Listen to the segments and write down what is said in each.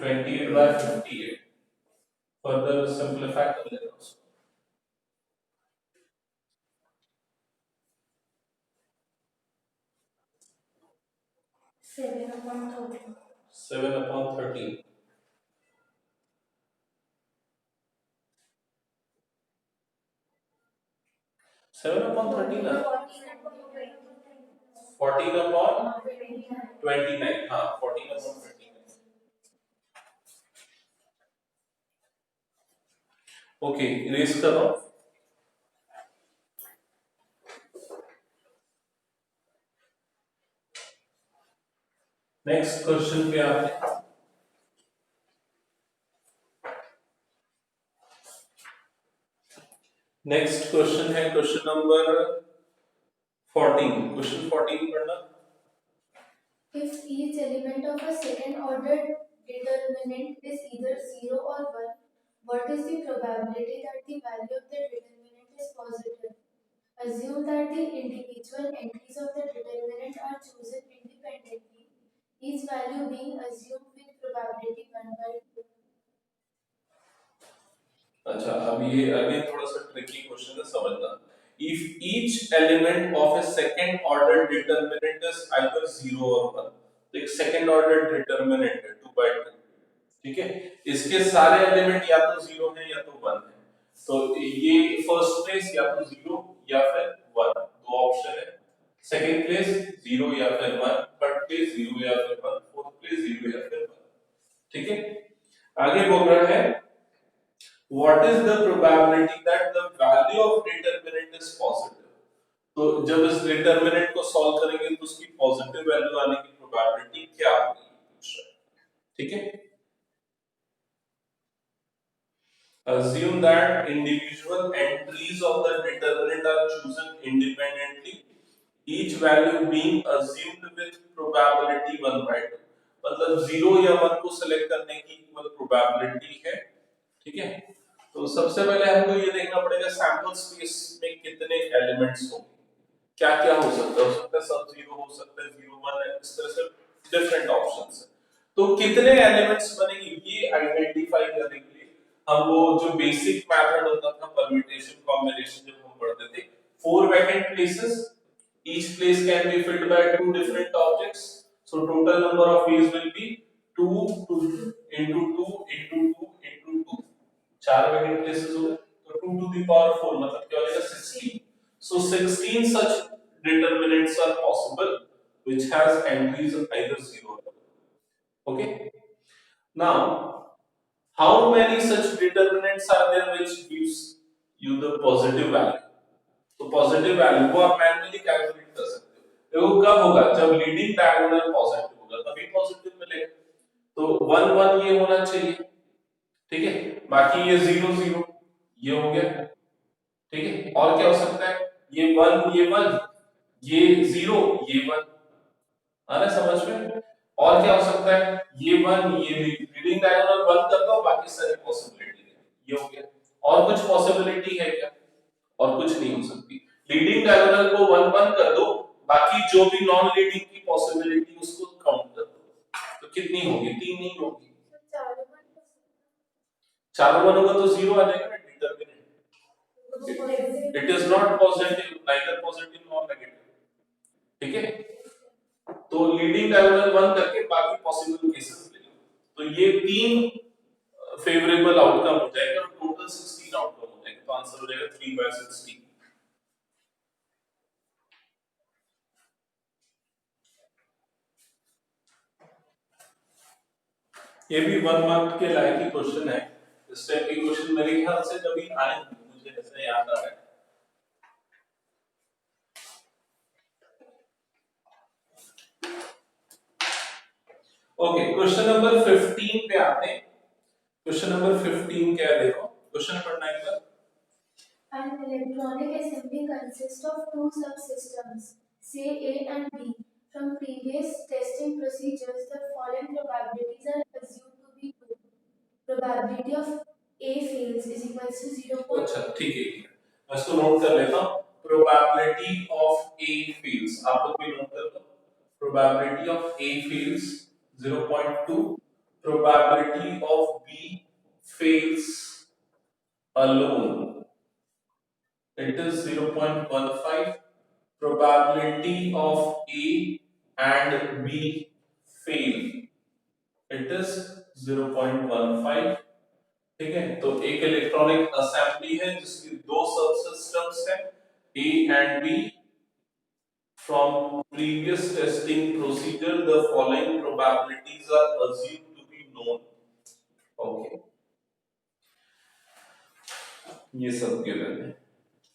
28 by 58. Further simplify कर लेना उसको. 7/13. 7/13. 7/13 ना. 14/29. हाँ 14/29. ओके इरेज करो. नेक्स्ट क्वेश्चन पे आते हैं. नेक्स्ट क्वेश्चन है क्वेश्चन नंबर 14. क्वेश्चन 14 पढ़ना. If each element of a second order determinant is either 0 or 1, what is the probability that the value of the determinant is positive? Assume that the individual entries of the determinant are chosen independently, each value being assumed with probability 1/2. अच्छा अब ये again थोड़ा सा tricky question है समझना. If each element of a second order determinant is either 0 or 1, तो एक second order determinant है 2/2. ठीक है. इसके सारे एलिमेंट या तो 0 है या तो 1 है. तो ये फर्स्ट प्लेस या तो 0 या फिर 1 दो ऑप्शन है. सेकंड प्लेस 0 या फिर 1, थर्ड प्लेस 0 या फिर 1, फोर्थ प्लेस 0 या फिर 1. ठीक है. आगे बोल रहा है what is the probability that the value of determinant is positive. तो जब इस डिटरमिनेंट को सॉल्व करेंगे तो उसकी पॉजिटिव वैल्यू आने की प्रोबेबिलिटी क्या होगी. ठीक है. Assume that individual entries of the determinant are chosen independently, each value being assumed with probability 1/2. मतलब 0 या 1 को सिलेक्ट करने की इक्वल प्रोबेबिलिटी है. ठीक है. तो सबसे पहले हमको ये देखना पड़ेगा सैंपल स्पेस में कितने एलिमेंट्स होंगे. क्या क्या हो सकता है. हो सकता है सब 0 हो सकता है 0 1 है. इस तरह से डिफरेंट ऑप्शंस है. तो कितने एलिमेंट्स बनेंगे ये आइडेंटिफाई करने के लिए हम वो जो बेसिक मेथड होता था परम्यूटेशन कॉम्बिनेशन जब हम पढ़ते थे 4 vacant places, each place can be filled by 2 different objects, so total number of A's will be 2 into 2 into 2 into 2. 4 vacant places हो गए तो 2 to the power 4 मतलब क्या हो जाएगा 16. So 16 such determinants are possible which has entries of either 0 or 1. Okay. Now how many such determinants are there which gives you the positive value. तो positive value को आप मैन्युअली कैलकुलेट कर सकते हो. देखो कब होगा जब लीडिंग डायगोनल पॉजिटिव होगा तभी पॉजिटिव मिलेगा. तो 1 1 ये होना चाहिए. ठीक है. बाकी ये 0 0 ये हो गया. ठीक है. और क्या हो सकता है ये 1 ये 0 ये 1. आ रहा समझ में. और क्या हो सकता है ये 1 ये लीडिंग डायगोनल 1 कर दो बाकी सारी पॉसिबिलिटी ये हो गया. और कुछ पॉसिबिलिटी है क्या. और कुछ नहीं हो सकती. लीडिंग डायगोनल को 1 1 कर दो बाकी जो भी नॉन लीडिंग की पॉसिबिलिटी उसको काउंट कर दो. तो कितनी होगी 3 नहीं होगी. चारों 1 होगा तो 0 आ जाएगा ना determinant. It is not positive, neither positive nor negative. ठीक है. तो लीडिंग डायगोनल 1 करके बाकी पॉसिबल केसेस ले लो. तो ये 3 फेवरेबल आउटकम हो जाएगा और टोटल 16 आउटकम हो जाएगा. तो आंसर हो जाएगा 3/16. ये भी 1 मार्क के लायक ही क्वेश्चन है. इस टाइप के क्वेश्चन मेरे ख्याल से कभी आए मुझे ऐसा याद आ रहा है. ओके क्वेश्चन नंबर 15 पे आते हैं. क्वेश्चन नंबर 15 क्या है देखो. क्वेश्चन पढ़ना एक बार. An electronic assembly consists of two subsystems, say A and B. From previous testing procedures, the following probabilities are assumed to be true. Probability of A fails is equal to 0. अच्छा ठीक है. मैं इसको note कर लेता हूँ. Probability of A fails. आप लोग भी नोट कर लो. Probability of A fails 0.2. probability of B fails alone, it is 0.15. Probability of A and B fail, it is 0.15. ठीक है, तो एक इलेक्ट्रॉनिक असेंबली है जिसकी दो सब सिस्टम्स हैं A and B. From previous testing procedure, the following probabilities are assumed to be known. Okay, ये सब गिवन है।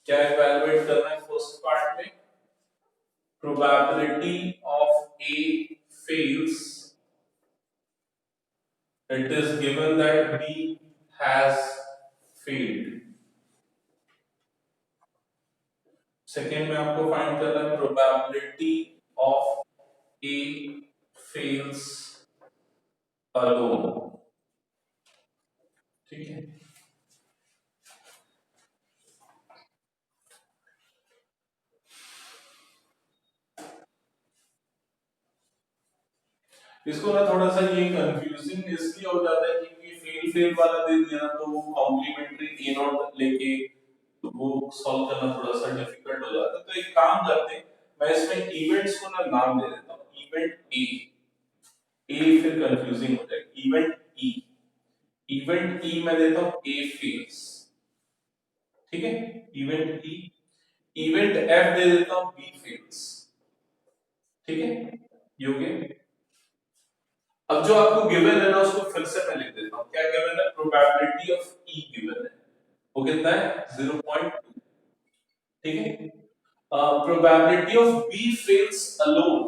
क्या इवैल्यूएट करना है फर्स्ट पार्ट में? Probability of A fails, it is given that B has failed. Second में आपको find करना है probability of A fails alone. ठीक है, इसको ना थोड़ा सा ये कंफ्यूजिंग इसलिए हो जाता है क्योंकि फेल फेल वाला दे दिया ना तो वो कॉम्प्लीमेंट्री ए नॉट लेके वो सॉल्व करना थोड़ा सा डिफिकल्ट हो जाता है। तो एक काम करते हैं, मैं इसमें इवेंट्स को ना नाम दे देता हूँ, इवेंट ए फिर कंफ्यूजिंग हो जाएगा। इवेंट ई मैं देता हूँ ए फेल्स, ठीक है, इवेंट ई। इवेंट एफ दे देता हूँ बी फेल्स, ठीक है, ये हो गया। अब जो आपको गिवन है ना उसको फिर से मैं लिख देता हूँ। क्या गिवन है? प्रोबेबिलिटी ऑफ ई गिवन है, वो कितना है? 0.2, ठीक है। Probability of B fails alone,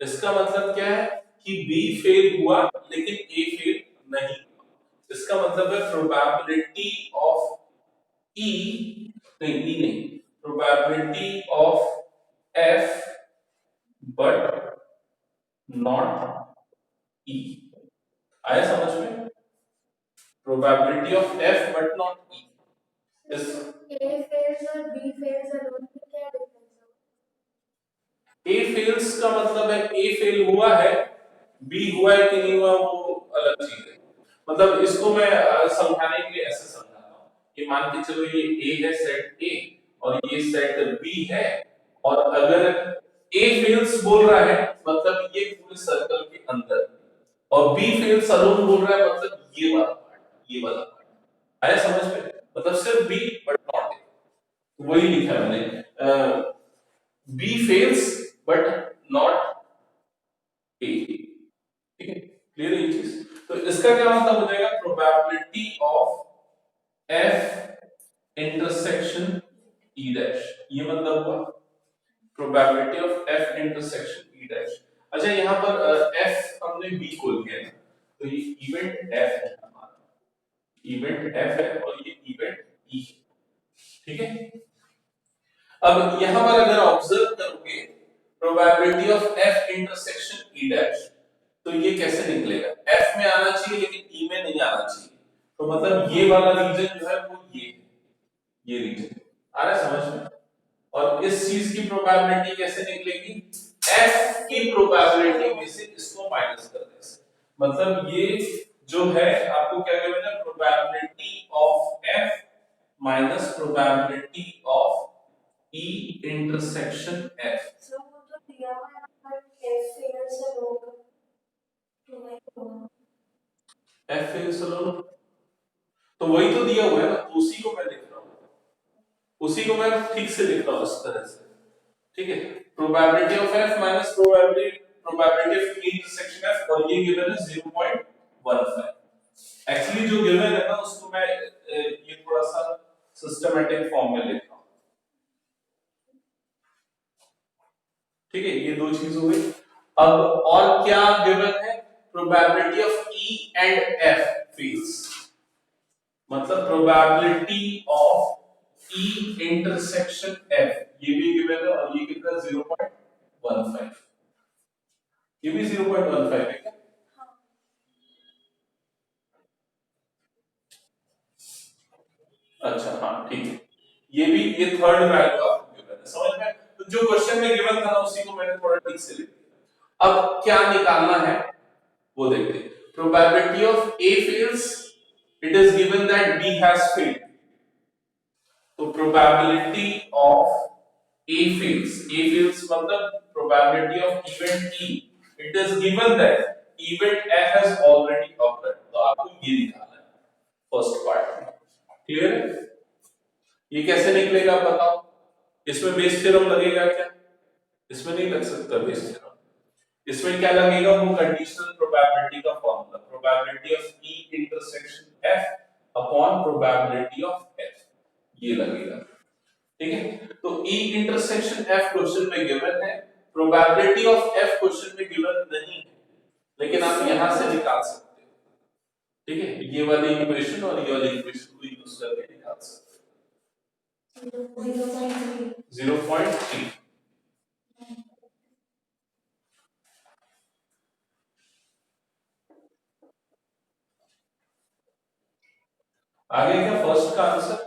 इसका मतलब क्या है कि बी फेल हुआ लेकिन ए फेल नहीं हुआ। इसका मतलब है प्रोबेबिलिटी ऑफ ई नहीं, probability of F but not E. आया समझ में? Probability of F but not E. इस A fails और B fails alone में क्या डिफरेंस है? ए फेल्स का मतलब है ए फेल हुआ है, बी हुआ है कि नहीं हुआ वो अलग चीज है। मतलब इसको मैं समझाने के लिए ऐसे समझाता हूँ कि मान के चलो ये ए है, सेट ए, और ये सेट बी है, और अगर ए फेल्स बोल रहा है मतलब ये पूरे सर्कल के अंदर, और बी फेल्स अलोन बोल रहा है मतलब ये वाला पार्ट, ये वाला पार्ट। आया समझ में? मतलब सिर्फ बी बट नॉट ए, वही लिखा है मैंने, B fails but not A. ठीक है, क्लियर है ये चीज? तो इसका क्या मतलब हो जाएगा? Probability of F intersection E dash, ये मतलब हुआ probability of F intersection E dash. अच्छा, यहां पर एफ हमने बी को लिया है, तो ये इवेंट एफ है हमारा, इवेंट एफ है और ये इवेंट ई है, ठीक है। अब यहां पर अगर ऑब्जर्व करोगे probability of F intersection E dash, तो ये कैसे निकलेगा? एफ में आना चाहिए लेकिन ई में नहीं आना चाहिए, तो मतलब ये वाला रीजन जो है वो ये रीजन आ रहा है समझ में? और इस चीज की प्रोबेबिलिटी कैसे निकलेगी? एफ की प्रोबेबिलिटी में से इसको माइनस करने से। मतलब ये जो है आपको क्या कहना है? Probability of F minus probability of E intersection F. So वो तो दिया हुआ है पर F fails alone तो वही होगा। एफ फेल्स अलोन, तो वही तो दिया हुआ है ना, तो उसी को मैं लिख रहा हूं, उसी को मैं ठीक से लिख रहा हूं इस तरह से, ठीक है। Probability of F minus probability of intersection F, और ये गिवन है 0.15। एक्चुअली जो गिवन है ना उसको मैं ये थोड़ा सा सिस्टमैटिक फॉर्म में लिख रहा हूं, ठीक है। ये दो चीज हो गई। अब और क्या गिवन है? Probability of E and F fails, मतलब probability of E intersection F, ये भी गिवन है, और ये कितना? 0.15, ये भी 0.15 है क्या? अच्छा हाँ ठीक है, ये भी, ये थर्ड वैल्यू आपको गिवन है, समझ में? तो जो क्वेश्चन में गिवन था ना उसी को मैंने थोड़ा ठीक से लिख दिया। अब क्या निकालना है वो देखते हैं। probability of A fails, it is given that B has failed. तो probability of A fails. A fails मतलब probability of event E. It is given that event F has already occurred. तो आपको ये निकालना है फर्स्ट पार्ट में. Clear है? ये कैसे निकलेगा बताओ? इसमें बेस थ्योरम लगेगा क्या? इसमें नहीं लग सकता बेस थ्योरम. इसमें क्या लगेगा? वो कंडीशनल प्रोबेबिलिटी का formula, probability of E intersection F upon probability of F, ये लगेगा. ठीक है? तो E इंटरसेक्शन F क्वेश्चन में गिवन है, प्रोबेबिलिटी ऑफ F क्वेश्चन में गिवन नहीं है, लेकिन आप यहां से निकाल सकते हो. ठीक है? ये वाली इक्वेशन और ये वाली इक्वेशन को यूज करके निकाल सकते हो. 0.3. आगे क्या फर्स्ट का आंसर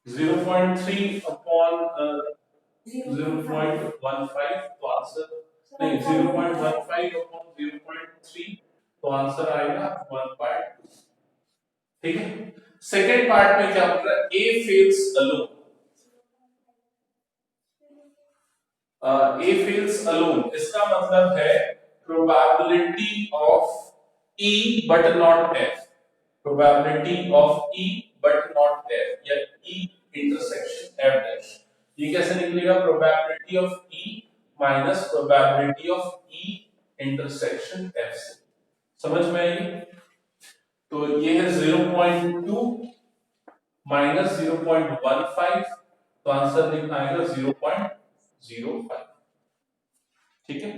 0.3 अपॉन 0.15, तो आंसर नहीं 0.15 अपॉन 0.3, तो आंसर आएगा 1/2. ठीक है? सेकंड पार्ट में क्या बोल रहा है? A fails alone. A fails alone इसका मतलब है probability of E but not F. Probability of E but not F या E intersection F dash. ये कैसे निकलेगा? Probability of E minus probability of E intersection F से. समझ में आई? तो ये है 0.2 माइनस 0.15, तो आंसर लिखना आएगा 0.05. ठीक है?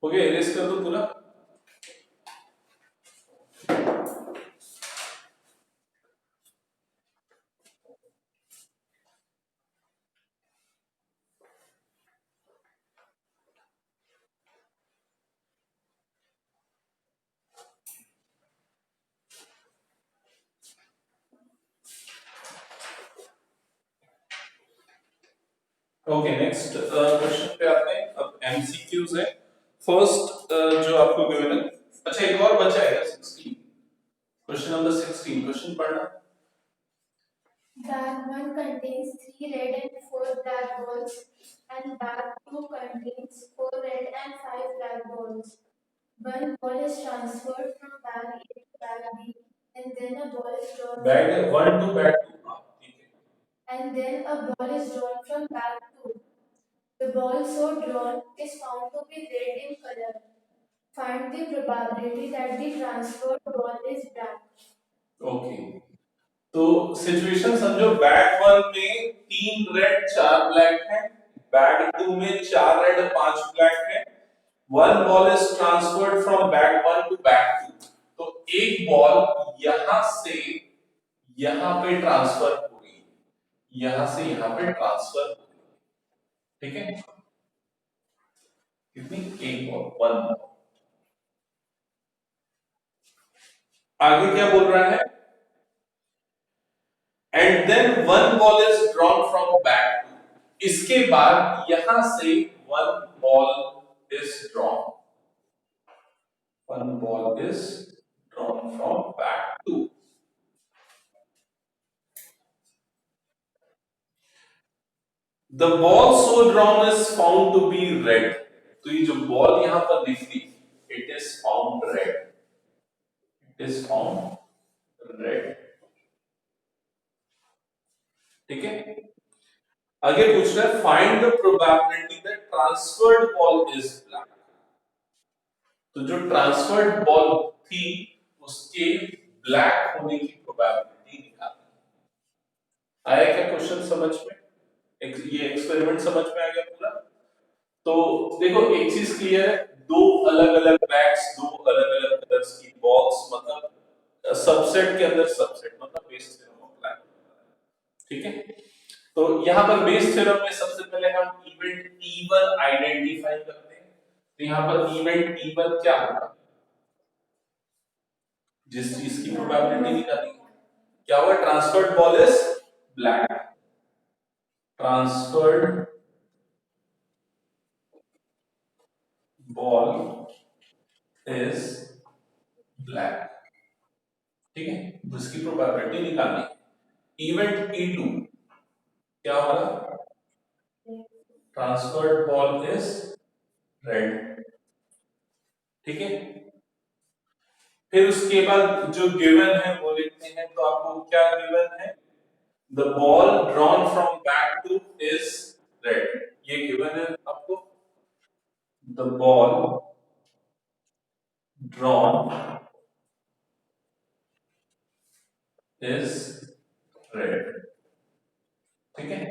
हो गया? इरेज कर दो पूरा. ओके, नेक्स्ट क्वेश्चन पे आते हैं. अब एमसीक्यूज है. फर्स्ट जो आपको गिवन है, अच्छा एक और बचा है 16, क्वेश्चन नंबर 16. क्वेश्चन पढ़ना. Bag 1 contains 3 red and 4 black balls, and bag 2 contains 4 red and 5 black balls. One ball is transferred from bag A to bag B, and then a ball is drawn. Bag 1 to bag 2. हां ठीक है. And then a ball is drawn from bag 2. The ball so drawn is found to be red in color. Find the probability that the transferred ball is black. Okay, तो situation समझो. Bag 1 में 3 red 4 black है, bag 2 में 4 red 5 black है. One ball is transferred from bag 1 to bag 2. तो एक ball यहां से यहां पे ट्रांसफर हो रही है, यहां से यहां पे ट्रांसफर हो रही है. ठीक है? कितनी? एक बॉल, वन बॉल. आगे क्या बोल रहा है? And then one ball is drawn from bag 2. इसके बाद यहां से one ball is drawn, one ball is drawn from bag 2. The ball so drawn is found to be red. तो ये जो बॉल यहां पर दिख रही, it is found red, it is found red. ठीक है? आगे पूछ रहा है find the probability that transferred ball is black. तो जो ट्रांसफर्ड बॉल थी उसके ब्लैक होने की प्रोबेबिलिटी निकालनी. आया क्या क्वेश्चन समझ में? ये एक्सपेरिमेंट समझ में आ गया पूरा? तो देखो एक चीज क्लियर है, दो अलग अलग बैग्स, दो अलग अलग कलर्स की बॉल्स, मतलब सबसेट के अंदर सबसेट, मतलब बेस थ्योरम अप्लाई. ठीक है? तो यहां पर बेस थ्योरम में सबसे पहले हम इवेंट E1 आइडेंटिफाई करते हैं. तो यहां पर इवेंट E1 क्या होगा? जिस चीज की प्रोबेबिलिटी निकाली, क्या हुआ? Transferred ball is black, transferred ball is black, ठीक है, जिसकी प्रोबेबिलिटी निकालनी। इवेंट E2 क्या होगा? ट्रांसफर्ड बॉल इज रेड, ठीक है। फिर उसके बाद जो गिवन है वो लिखते हैं, तो आपको क्या गिवन है? The ball drawn from back two is red, ये गिवन है आपको। The ball drawn is red, ठीक है।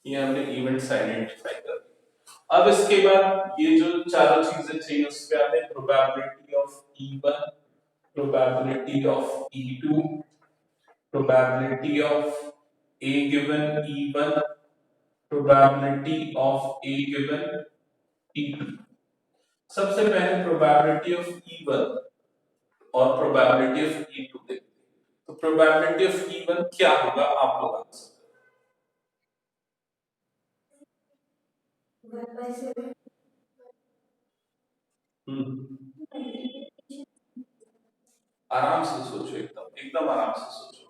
ये हमने इवेंट्स आइडेंटिफाई कर दिए। अब इसके बाद ये जो चारों चीजें चाहिए उस पे आते हैं। Probability of E1, probability of E2, probability of A given E1, probability of A given E2। सबसे पहले प्रोबेबिलिटी ऑफ E1 और प्रोबेबिलिटी ऑफ E2 देखते हैं। तो प्रोबेबिलिटी ऑफ E1 क्या होगा, आप लोग आंसर आराम से सोचो, एकदम एकदम आराम से सोचो।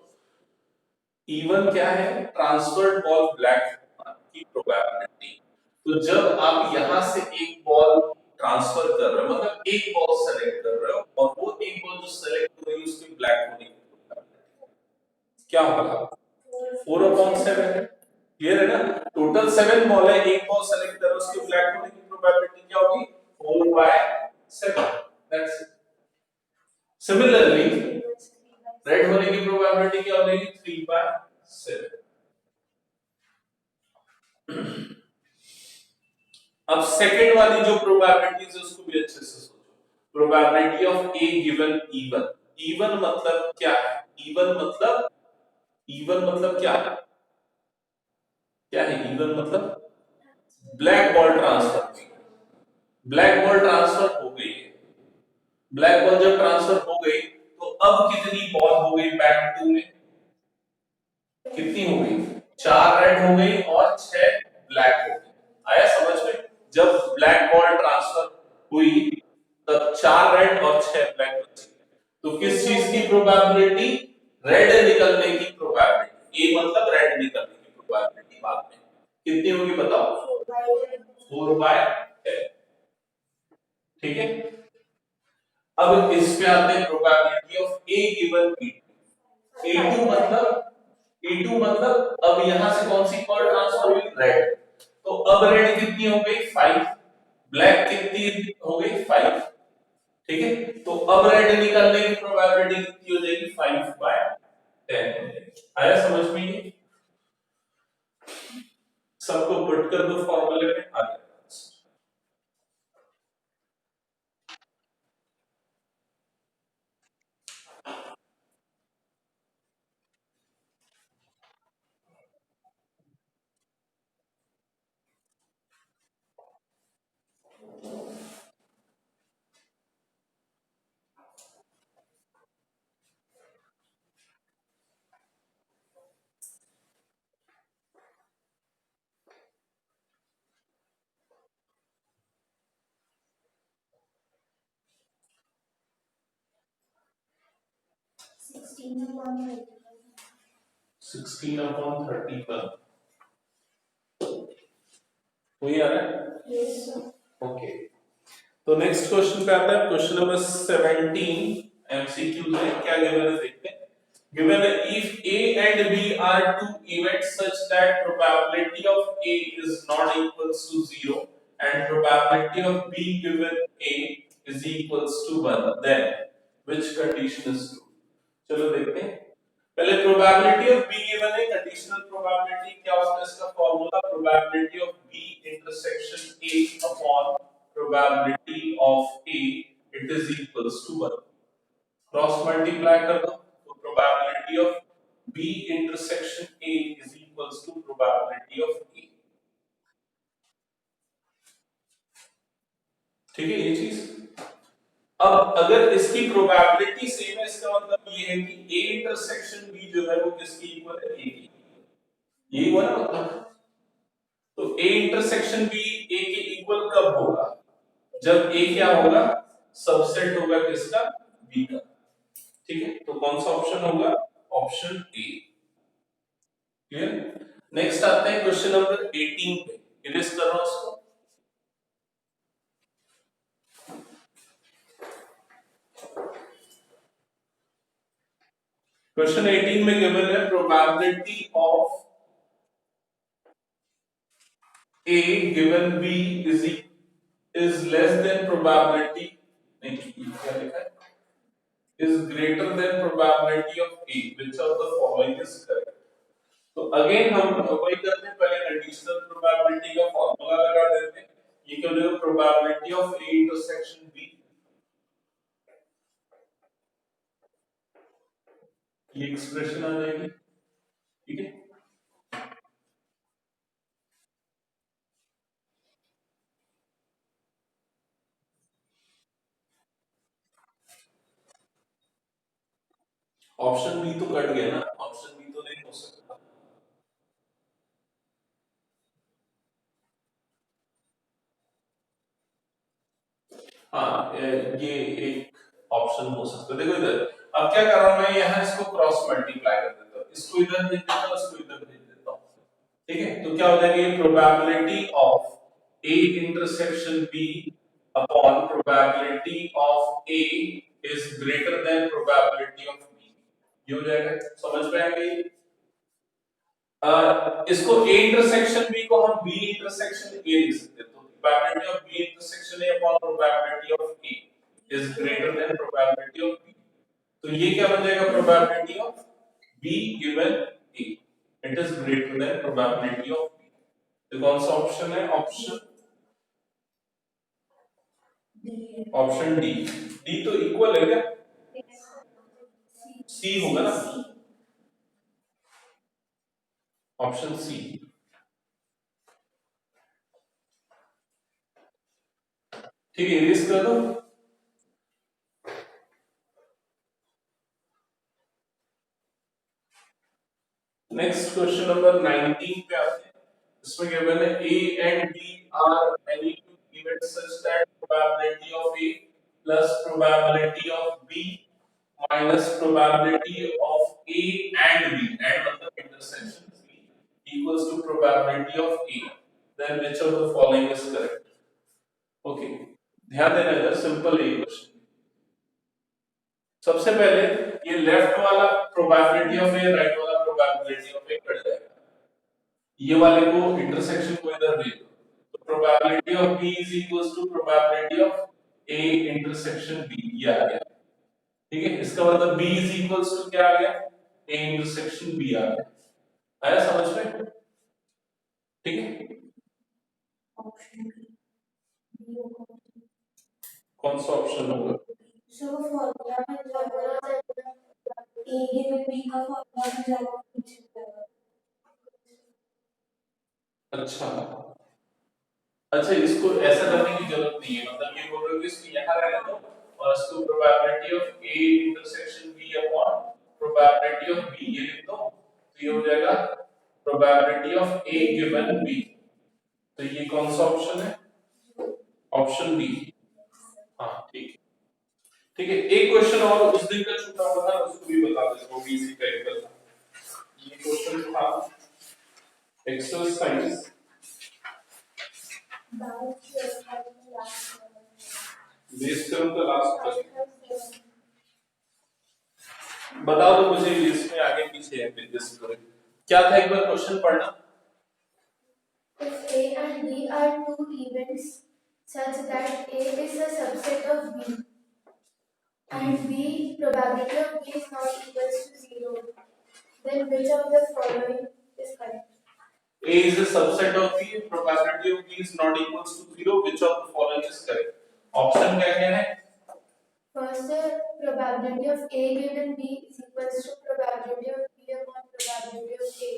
E1 क्या है? ट्रांसफर्ड बॉल ब्लैक की प्रोबेबिलिटी। तो जब आप यहां से एक बॉल ट्रांसफर कर रहे हो, मतलब एक बॉल सेलेक्ट कर रहे हो और वो एक बॉल जो सेलेक्ट हो रही है उसके ब्लैक होने की प्रोबेबिलिटी क्या होगा? 4/7 है। क्लियर है ना? टोटल 7 बॉल है, एक बॉल सेलेक्ट करो उसके ब्लैक होने की प्रोबेबिलिटी क्या होगी? 4/7। That's it. सिमिलरली रेड होने की प्रोबेबिलिटी क्या हो जाएगी? 3/7। अब सेकंड वाली जो प्रोबेबिलिटीज है उसको भी अच्छे से सोचो। Probability of A given E1। E1 मतलब क्या है? E1 मतलब क्या है? क्या है E1 मतलब? Black ball transfer. Black ball transfer हो गई है। ब्लैक बॉल जब ट्रांसफर हो गई तो अब कितनी बॉल हो गई बैक टू में? कितनी हो गई? 4 रेड हो गई और 6 ब्लैक हो गई। आया समझ में? जब ब्लैक बॉल ट्रांसफर हुई तब 4 रेड और 6 ब्लैक बची। तो किस चीज की प्रोबेबिलिटी? रेड निकलने की प्रोबेबिलिटी। ए मतलब रेड निकलने की प्रोबेबिलिटी बाद में कितनी होगी बताओ? 4/10, ठीक है। अब इस पे आते हैं probability of A given E2। मतलब अब यहां से कौन सी बॉल ट्रांसफर हुई? रेड। तो अब रेड कितनी हो गई? 5। ब्लैक कितनी हो गई? 5, ठीक है। तो अब रेड निकलने की प्रोबेबिलिटी कितनी हो जाएगी? 5/10। आया समझ में ये? सबको पुट कर दो फॉर्मूले में, आ गया। 16/31 वही आ रहा है। Yes sir. ओके, तो नेक्स्ट क्वेश्चन पे आता है। क्वेश्चन नंबर 17 एमसीक्यू है। क्या गिवन है देखते हैं। गिवन है if A and B are two events such that probability of A is not equals to 0 and probability of B given A is equals to 1, then which condition is true? चलो देखते हैं। पहले probability of B given है। Conditional probability क्या होता है? इसका formula probability of B intersection A upon probability of A, it is equals to 1। Cross multiply कर दो तो probability of B intersection A is equals to probability of A, ठीक है ये चीज। अब अगर इसकी प्रोबेबिलिटी सेम है, इसका मतलब ये है कि ए इंटरसेक्शन बी जो है वो किसकी इक्वल है? ए की। यही हुआ ना मतलब। तो ए इंटरसेक्शन बी ए के इक्वल कब होगा? जब ए क्या होगा, सबसेट होगा किसका, बी का। ठीक है, तो कौन सा ऑप्शन होगा, ऑप्शन ए। क्लियर। नेक्स्ट आते हैं क्वेश्चन नंबर 18 पे, इरेज कर रहा हूं उसको। क्वेश्चन 18 में गिवन है probability of A given B is less than probability, नहीं ये क्या लिखा है, is greater than probability of A, which of the following is correct। तो अगेन हम वही करते हैं, पहले कंडीशनल प्रोबेबिलिटी का फॉर्मूला लगा देते हैं। ये क्या हो जाएगा, probability of A intersection B, ये एक्सप्रेशन आ जाएगी। ठीक है, ऑप्शन बी तो कट गया ना, ऑप्शन बी तो नहीं हो सकता। हाँ ये एक ऑप्शन हो सकता है। देखो इधर अब क्या कर रहा हूं मैं, यहाँ इसको क्रॉस मल्टीप्लाई कर देता हूँ, इसको इधर भेज देता हूँ, इसको इधर भेज देता हूँ। ठीक है, तो क्या हो जाएगा, ये probability of A intersection B upon probability of A is greater than probability of B, ये हो जाएगा। समझ में आ गई। इसको A इंटरसेक्शन B को हम B इंटरसेक्शन A लिख सकते हैं, तो probability of B intersection A upon probability of A is greater than probability of B। तो ये क्या बन जाएगा, probability of B given A it is greater than probability of B। तो कौन सा ऑप्शन है, ऑप्शन डी। डी तो इक्वल है क्या, सी होगा ना, ऑप्शन सी। ठीक है, इरेज कर दो। नेक्स्ट क्वेश्चन नंबर 19 पे आते हैं। इसमें गिवन है A and B are any two events such that probability of A plus probability of B minus probability of A and B and मतलब intersection B equals to probability of A, then which of the following is correct। Okay, ध्यान देना है, simple है ये question. सबसे पहले ये left वाला प्रोबेबिलिटी ऑफ ए, राइट वाला प्रोबेबिलिटी ऑफ ए कट जाएगा, ये वाले को इंटरसेक्शन को इधर भेज दो, तो probability of B is equals to probability of A intersection B, ये आ गया। ठीक है, इसका मतलब बी इज इक्वल्स टू क्या आ गया, ए इंटरसेक्शन बी आ गया। आया समझ में। ठीक है, कौन सा ऑप्शन होगा, सो फॉर्मूला में फॉर्मूला ए गिवन बी का फॉर्मूला में जाएगा पीछे जाएगा। अच्छा अच्छा, इसको ऐसा करने की जरूरत नहीं है, मतलब ये बोल रहे हो कि इसको यहाँ रहने दो और इसको probability of A intersection B upon probability of B ये लिख दो, तो ये हो जाएगा probability of A given B. तो ये कौन सा ऑप्शन है, ऑप्शन बी। हाँ ठीक है। ठीक है, एक क्वेश्चन और उस दिन का छूटा हुआ था, उसको भी बता देता हूँ, बीसी का एक था। ये क्वेश्चन था एक्सरसाइज बेस क्रम का लास्ट क्वेश्चन। बता दो मुझे इसमें आगे पीछे है पेजेस पूरे क्या था, एक बार क्वेश्चन पढ़ना। If A and B are two events such that A is a subset of B and B probability of B is not equals to 0, then which of the following is correct? A is a subset of B, probability of B is not equals to 0, which of the following is correct। Option क्या क्या है, First, probability of A given B is equals to probability of B upon probability of A.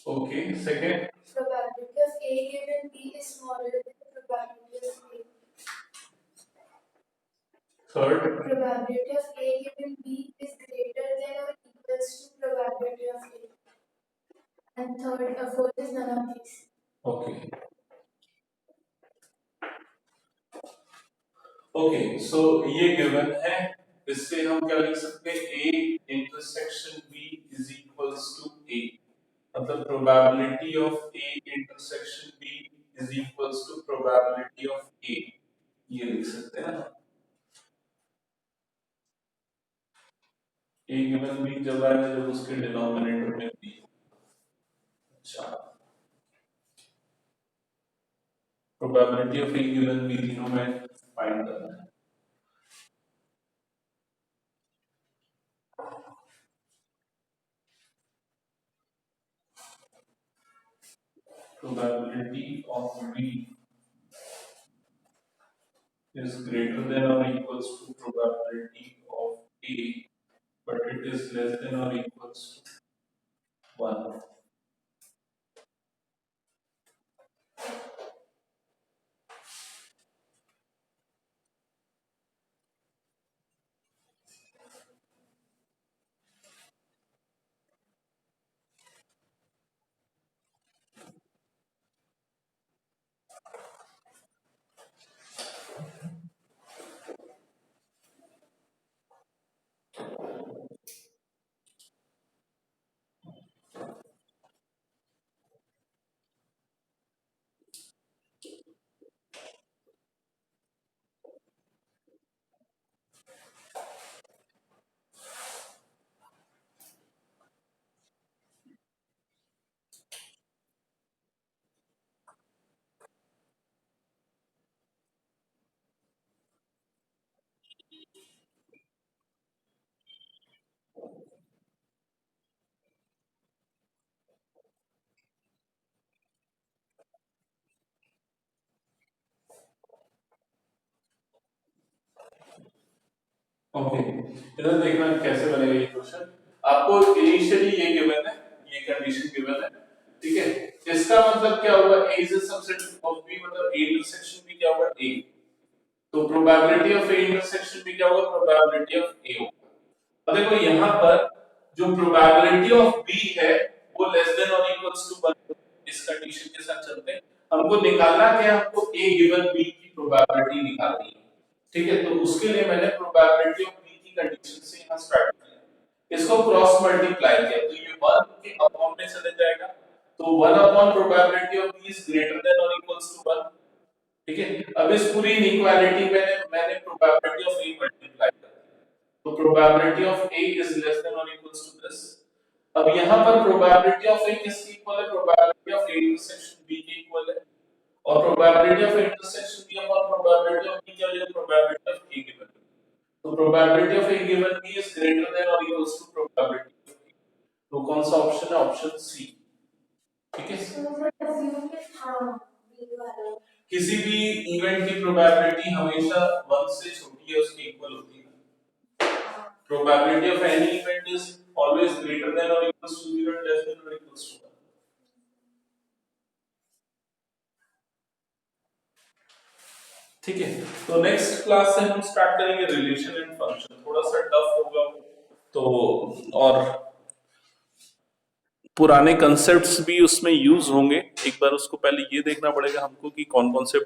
Okay, second Probability of A given B is smaller than probability of A. Third Probability of A given B is greater than or equals to probability of A. And fourth is none of these. Okay. Okay so ये given है, इससे हम क्या लिख सकते हैं, A intersection B is equals to A, मतलब probability of A intersection B is equals to probability of A, ये लिख सकते हैं ना। ए गिवन बी जब आएगा जब उसके डिनोमिनेटर में बी। अच्छा, probability of A given B तीनों में फाइंड करना है। probability of B is greater than or equals to probability of A, but it is less than or equals to 1. Okay, इधर देखना कैसे बनेगा ये क्वेश्चन। आपको इनिशियली ये गिवन है, ये कंडीशन गिवन है, ठीक है। इसका मतलब क्या होगा, A is a subset of B, मतलब ए इंटरसेक्शन बी क्या होगा, ए। तो probability of A intersection B क्या होगा, प्रोबेबिलिटी ऑफ ए होगा। अब देखो यहाँ पर जो प्रोबेबिलिटी ऑफ बी है वो लेस देन और इक्वल्स टू 1, इस कंडीशन के साथ चलते हैं। हमको निकालना क्या है, हमको ए गिवन बी की प्रोबेबिलिटी निकालनी है, ठीक है। तो उसके लिए मैंने प्रोबेबिलिटी ऑफ बी की कंडीशन से यहां स्टार्ट किया, इसको क्रॉस मल्टीप्लाई किया, तो ये 1 के अपॉन में चले जाएगा, तो 1 upon probability of B is greater than और इक्वल्स टू 1, ठीक है। अब इस पूरी इनइक्वालिटी में मैंने प्रोबेबिलिटी ऑफ ए मल्टीप्लाई कर दिया, तो probability of A is less than और इक्वल्स टू दिस। अब यहां पर प्रोबेबिलिटी ऑफ ए किसकी इक्वल है, probability of A intersection B की इक्वल है, और probability of intersection B upon probability of B क्या हो जाएगा, प्रोबेबिलिटी ऑफ ए गिवन। तो probability of A given B is greater than और equals to probability of A. तो कौन सा ऑप्शन है, ऑप्शन सी, ठीक है। किसी भी इवेंट की प्रोबेबिलिटी हमेशा 1 से छोटी है उसके इक्वल होती है। Probability of any event is always greater than और equals to 0 and less than और इक्वल्स टू 1। ठीक है, तो नेक्स्ट क्लास से हम स्टार्ट करेंगे रिलेशन एंड फंक्शन, थोड़ा सा टफ होगा तो, और पुराने कंसेप्ट्स भी उसमें यूज होंगे। एक बार उसको पहले ये देखना पड़ेगा हमको कि कौन कौन से